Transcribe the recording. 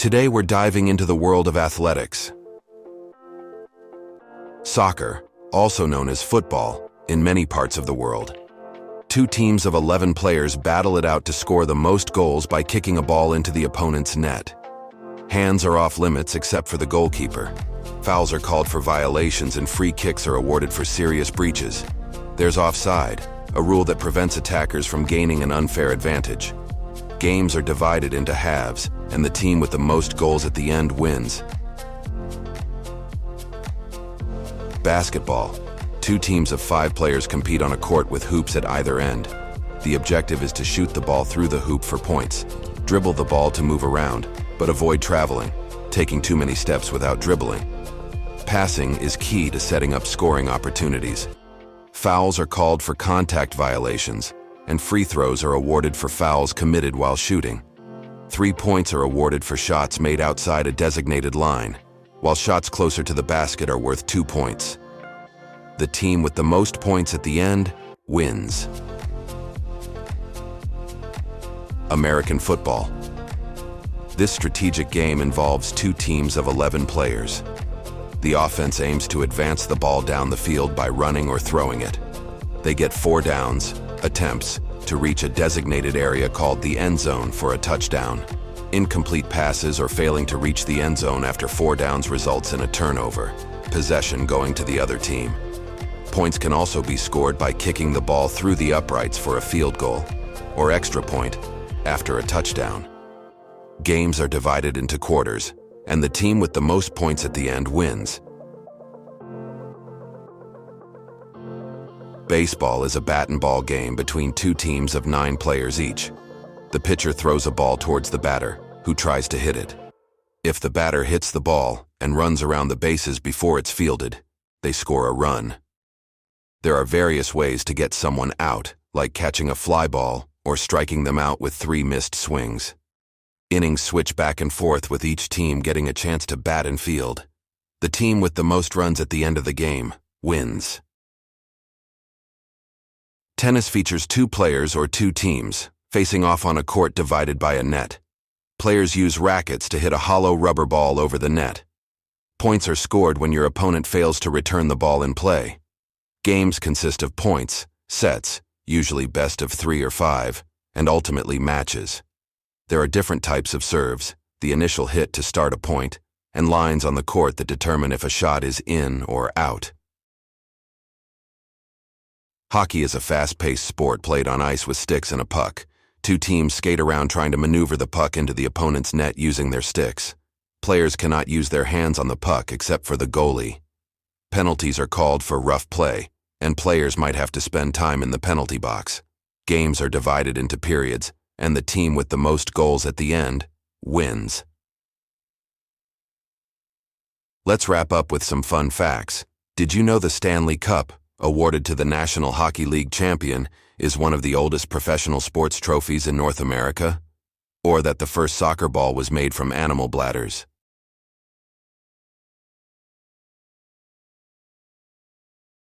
Today we're diving into the world of athletics. Soccer, also known as football, in many parts of the world. Two teams of 11 players battle it out to score the most goals by kicking a ball into the opponent's net. Hands are off limits except for the goalkeeper. Fouls are called for violations and free kicks are awarded for serious breaches. There's offside, a rule that prevents attackers from gaining an unfair advantage. Games are divided into halves, and the team with the most goals at the end wins. Basketball. Two teams of 5 players compete on a court with hoops at either end. The objective is to shoot the ball through the hoop for points. Dribble the ball to move around, but avoid traveling, taking too many steps without dribbling. Passing is key to setting up scoring opportunities. Fouls are called for contact violations, and free throws are awarded for fouls committed while shooting. 3 points are awarded for shots made outside a designated line, while shots closer to the basket are worth 2 points. The team with the most points at the end wins. American football. This strategic game involves 2 teams of 11 players. The offense aims to advance the ball down the field by running or throwing it. They get 4 downs, attempts, to reach a designated area called the end zone for a touchdown. Incomplete passes or failing to reach the end zone after 4 downs results in a turnover, possession going to the other team. Points can also be scored by kicking the ball through the uprights for a field goal, or extra point, after a touchdown. Games are divided into quarters, and the team with the most points at the end wins. Baseball is a bat and ball game between 2 teams of 9 players each. The pitcher throws a ball towards the batter, who tries to hit it. If the batter hits the ball and runs around the bases before it's fielded, they score a run. There are various ways to get someone out, like catching a fly ball or striking them out with 3 missed swings. Innings switch back and forth with each team getting a chance to bat and field. The team with the most runs at the end of the game wins. Tennis features 2 players or 2 teams, facing off on a court divided by a net. Players use rackets to hit a hollow rubber ball over the net. Points are scored when your opponent fails to return the ball in play. Games consist of points, sets, usually best of 3 or 5, and ultimately matches. There are different types of serves, the initial hit to start a point, and lines on the court that determine if a shot is in or out. Hockey is a fast-paced sport played on ice with sticks and a puck. 2 teams skate around trying to maneuver the puck into the opponent's net using their sticks. Players cannot use their hands on the puck except for the goalie. Penalties are called for rough play, and players might have to spend time in the penalty box. Games are divided into periods, and the team with the most goals at the end wins. Let's wrap up with some fun facts. Did you know the Stanley Cup, awarded to the National Hockey League champion, is one of the oldest professional sports trophies in North America? Or that the first soccer ball was made from animal bladders?